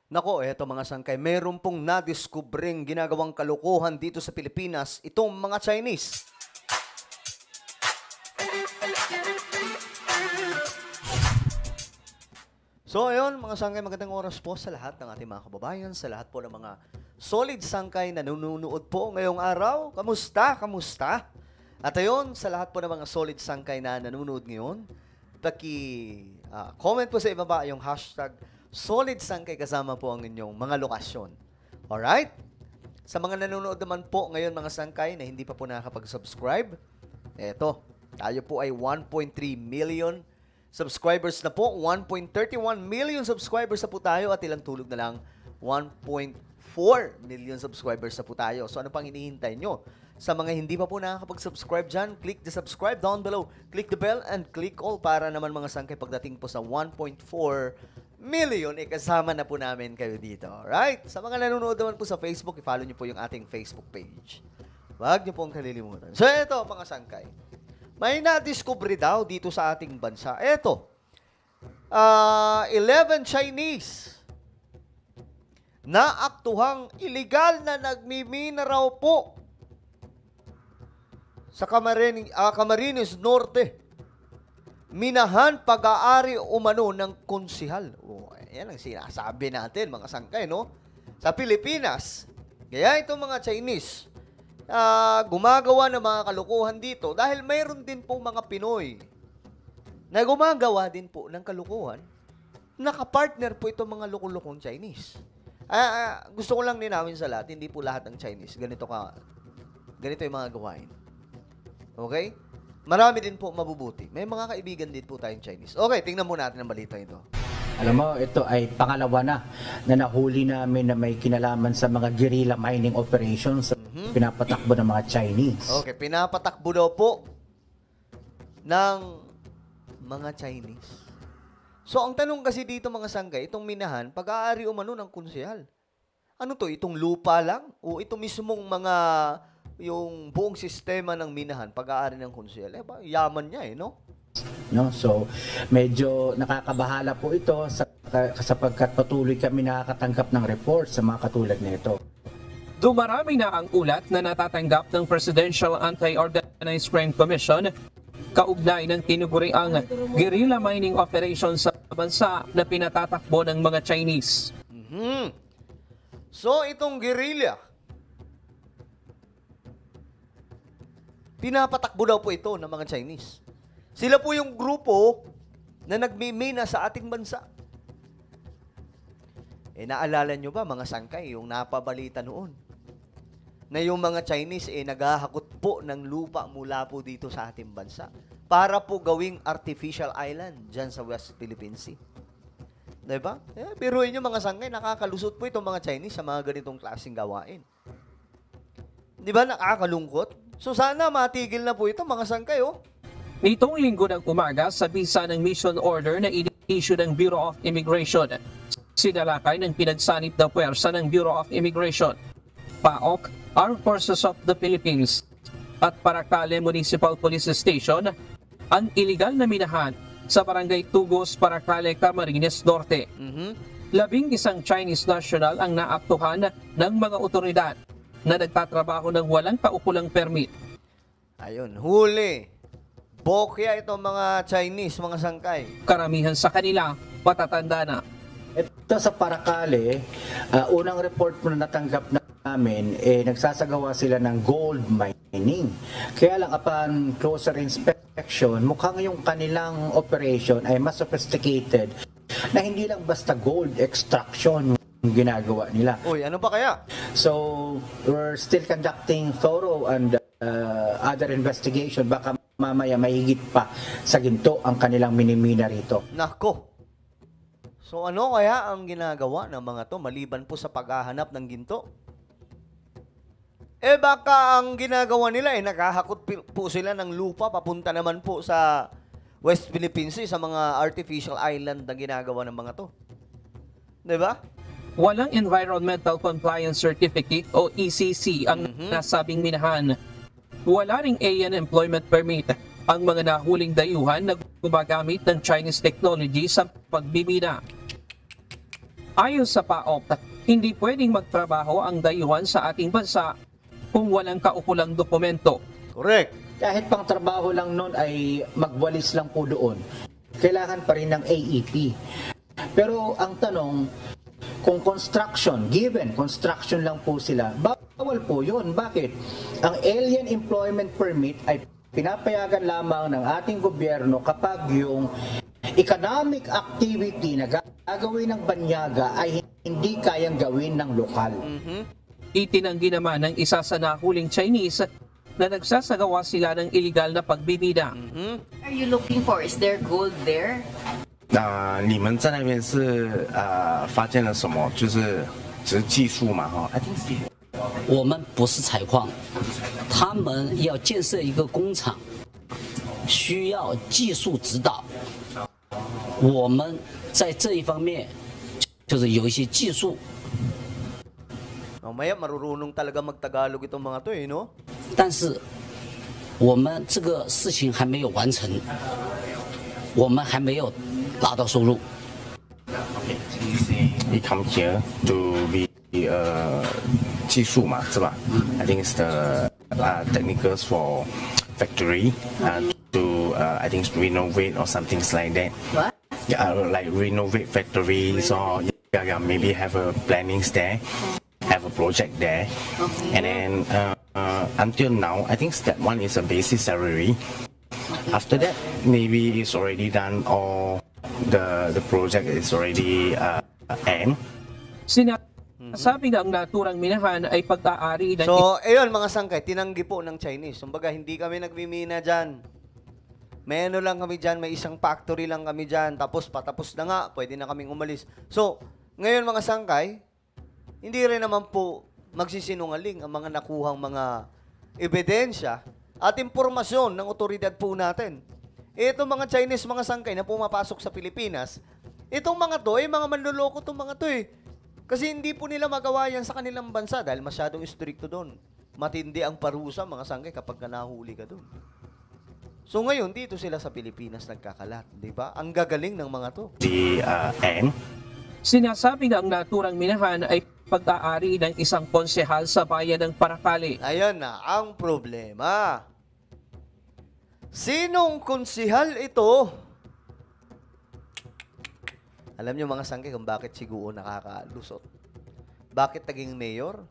Nako, eto mga sangkay, meron pong nadiskubring ginagawang kalokohan dito sa Pilipinas, itong mga Chinese. So ayun, mga sangkay, magandang oras po sa lahat ng ating mga kababayan, sa lahat po ng mga solid sangkay na nanonood po ngayong araw. Kamusta? Kamusta? At ayun, sa lahat po ng mga solid sangkay na nanonood ngayon, comment po sa ibaba yung hashtag solid sangkay kasama po ang inyong mga lokasyon. Alright? Sa mga nanonood naman po ngayon mga sangkay na hindi pa po nakakapag-subscribe, eto, tayo po ay 1.3 million subscribers na po. 1.31 million subscribers na po tayo at ilang tulog na lang 1.4 million subscribers na po tayo. So ano pang hinihintay nyo? Sa mga hindi pa po nakakapag-subscribe dyan, click the subscribe down below. Click the bell and click all para naman mga sangkay pagdating po sa 1.4 million, kasama na po namin kayo dito. Alright? Sa mga nanonood naman po sa Facebook, i-follow nyo po yung ating Facebook page. Huwag nyo pong kalilimutan. So ito mga sangkay, may na-discover daw dito sa ating bansa. Ito, 11 Chinese na aktuhang illegal na nagmimina raw po sa Camarines Norte. Minahan pag-aari umano ng konsihal. Oh, yan ang sinasabi natin, mga sangkay, no? Sa Pilipinas, kaya itong mga Chinese, gumagawa ng mga kalukuhan dito dahil mayroon din po mga Pinoy na gumagawa din po ng kalukuhan. Nakapartner po itong mga lukulukong Chinese. Gusto ko lang linawin sa lahat, hindi po lahat ng Chinese. Ganito yung mga gawain. Okay? Marami din po mabubuti. May mga kaibigan din po tayong Chinese. Okay, tingnan muna natin ang balita ito. Alam mo, ito ay pangalawa na nahuli namin na may kinalaman sa mga guerrilla mining operations pinapatakbo ng mga Chinese. Okay, pinapatakbo daw po ng mga Chinese. So, ang tanong kasi dito mga sangkay, itong minahan, pag-aari umano ng konsehal. Ano to? Itong lupa lang? O ito mismong yung buong sistema ng minahan, pag-aari ng konsehal? Yaman niya no? No? So, medyo nakakabahala po ito sapagkat patuloy kami nakakatanggap ng report sa mga katulad nito. Dumarami na ang ulat na natatanggap ng Presidential Anti-Organized Crime Commission kaugnay ng tinuguriang guerrilla mining operation sa bansa na pinatatakbo ng mga Chinese. So, itong guerrilla, pinapatakbo daw po ito ng mga Chinese. Sila po yung grupo na nagmimina sa ating bansa. Naalala nyo ba mga sangkay, yung napabalita noon, na yung mga Chinese naghahakot po ng lupa mula po dito sa ating bansa para po gawing artificial island dyan sa West Philippine Sea. Diba? Biruin nyo mga sangkay, nakakalusot po itong mga Chinese sa mga ganitong klaseng gawain. Diba nakakalungkot? So sana matigil na po ito mga sangkay, Nitong linggo ng umaga sa bisa ng mission order na in-issue ng Bureau of Immigration, sinalakay ng pinagsanip na puwersa ng Bureau of Immigration, PAOK, Armed Forces of the Philippines, at Paracale Municipal Police Station ang iligal na minahan sa Barangay Tugos, Paracale, Camarines Norte. 11 Chinese national ang naaktuhan ng mga otoridad na nagtatrabaho ng walang kaukulang permit. Ayun, huli. Bokya itong mga Chinese, mga sangkay. Karamihan sa kanila, patatanda na. Ito sa Paracale, unang report mo na natanggap namin, nagsasagawa sila ng gold mining. Kaya lang upon closer inspection, mukhang yung kanilang operation ay mas sophisticated na hindi lang basta gold extraction yung ginagawa nila. Uy, ano pa kaya? So, we're still conducting thorough and other investigation. Baka mamaya mahigit pa sa ginto ang kanilang minimina rito. Nako. So ano kaya ang ginagawa ng mga to maliban po sa paghahanap ng ginto? Baka ang ginagawa nila naghahakot po sila ng lupa papunta naman po sa West Philippine Sea sa mga artificial island na ginagawa ng mga to. 'Di ba? Walang Environmental Compliance Certificate o ECC ang nasabing minahan. Wala ring AN employment permit ang mga nahuling dayuhan na gumagamit ng Chinese technology sa pagbibina. Ayon sa PAOK, hindi pwedeng magtrabaho ang dayuhan sa ating bansa kung walang kaukulang dokumento. Correct. Kahit pang trabaho lang nun ay magwalis lang po doon. Kailangan pa rin ng AEP. Pero ang tanong, kung construction, given construction lang po sila, bawal po yun. Bakit? Ang Alien Employment Permit ay pinapayagan lamang ng ating gobyerno kapag yung economic activity na gagawin ng banyaga ay hindi kayang gawin ng lokal. Itinanggi naman ng isa sa nahuling Chinese na nagsasagawa sila ng illegal na pagbibida. Are you looking for? Is there gold there? 你们在那边是发现了什么？就是只是技术嘛，哈。I think so. 我们不是采矿，他们要建设一个工厂，需要技术指导。我们在这一方面就是有一些技术， Mamaya marurunong talaga magtagalog itong mga to eh, no? 但是我们这个事情还没有完成，我们还没有拿到收入。 He come here to be 技术嘛，是吧？I think it's the technicals for factory to I think renovate or something like that. What? Yeah, like renovate factories or maybe have a plannings there, have a project there, and then until now I think that one is a basic salary. After that, maybe it's already done or the project is already end. Sinasabi na ang naturang minahan ay pag-aari ng So, ayun mga sangkay, tinanggi po ng Chinese. Kumbaga, hindi kami nagmimina dyan. May ano lang kami dyan, may isang factory lang kami dyan. Tapos, patapos na nga, pwede na kaming umalis. So, ngayon mga sangkay, hindi rin naman po magsisinungaling ang mga nakuhang mga ebidensya at impormasyon ng otoridad po natin. Itong mga Chinese mga sangkay na pumapasok sa Pilipinas, itong mga to, mga manloloko itong mga to eh. Kasi hindi po nila magawa yan sa kanilang bansa dahil masyadong stricto doon. Matindi ang parusa mga sangkay kapag nahuli ka doon. So ngayon, dito sila sa Pilipinas nagkakalat, di ba? Ang gagaling ng mga to. The end. Sinasabi na ang naturang minahan ay pag-aari ng isang konsehal sa bayan ng Paracale. Ayan na ang problema. Sinong konsehal ito? Alam niyo mga sangkay kung bakit si Guo nakakalusot? Bakit naging mayor?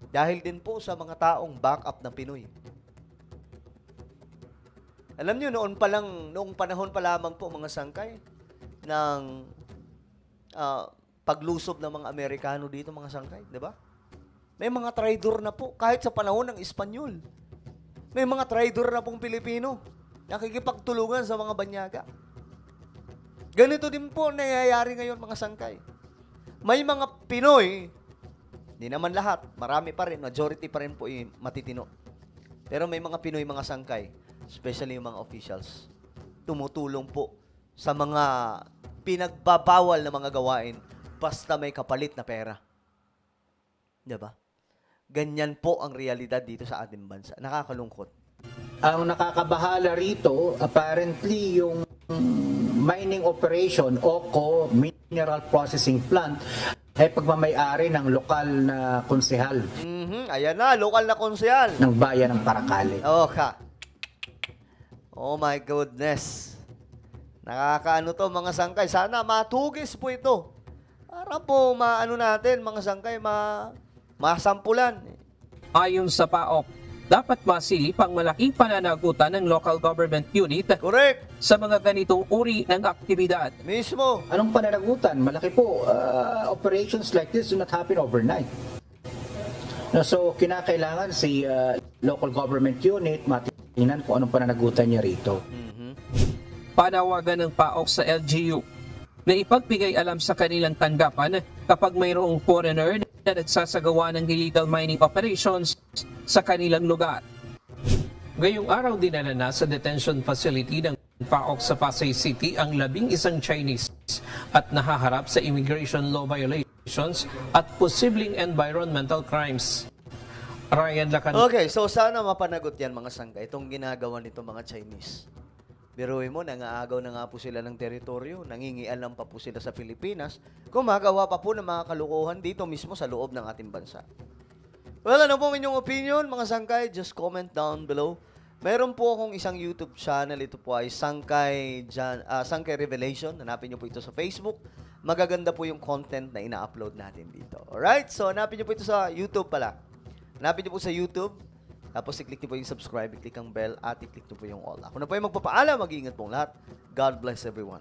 Dahil din po sa mga taong backup na Pinoy. Alam niyo noong panahon pa lamang po mga sangkay ng paglusob ng mga Amerikano dito mga sangkay, di ba? May mga traidor na po kahit sa panahon ng Espanyol. May mga traidor na pong Pilipino nakikipagtulungan sa mga banyaga. Ganito din po nangyayari ngayon mga sangkay. May mga Pinoy, hindi naman lahat, marami pa rin, majority pa rin po yung matitino. Pero may mga Pinoy mga sangkay, especially yung mga officials, tumutulong po sa mga pinagbabawal na mga gawain basta may kapalit na pera. Diba? Ganyan po ang realidad dito sa ating bansa. Nakakalungkot. Ang nakakabahala rito, apparently yung mining operation o mineral processing plant ay pagmamayari ng lokal na konsehal Ayan na, lokal na konsehal. ng bayan ng Paracale. Oh my goodness. Nakakaano to mga sangkay. Sana matugis po ito. Para po maano natin mga sangkay, masampulan. Ayon sa PAOK, dapat masilip ang malaking pananagutan ng local government unit Correct. sa mga ganitong uri ng aktibidad. Mismo. Anong pananagutan? Malaki po. Operations like this do not happen overnight. So, kinakailangan si local government unit matingnan kung anong pananagutan niya rito. Panawagan ng PAOK sa LGU na ipagbigay alam sa kanilang tanggapan kapag mayroong foreigner na nagsasagawa ng illegal mining operations sa kanilang lugar. Ngayong araw dinala na sa detention facility ng PAOK sa Pasay City ang 11 Chinese at nahaharap sa immigration law violations at posibleng environmental crimes. Ryan Lacan. Okay, so sana mapanagot yan mga sangkay, itong ginagawa nito mga Chinese. Biruin mo, nangaagaw na nga po sila ng teritoryo, nangingialam pa po sila sa Pilipinas, gumagawa pa po ng mga kalukuhan dito mismo sa loob ng ating bansa. Well, ano po inyong opinion, mga sangkay? Just comment down below. Meron po akong isang YouTube channel. Ito po ay Sangkay Revelation. Hanapin nyo po ito sa Facebook. Magaganda po yung content na ina-upload natin dito. Alright? So, hanapin nyo po ito sa YouTube pala. Hanapin nyo po sa YouTube. Tapos, i-click nyo po yung subscribe, i-click ang bell, at i-click nyo po yung all. Ako na po yung magpapaalam. Mag-iingat pong lahat. God bless everyone.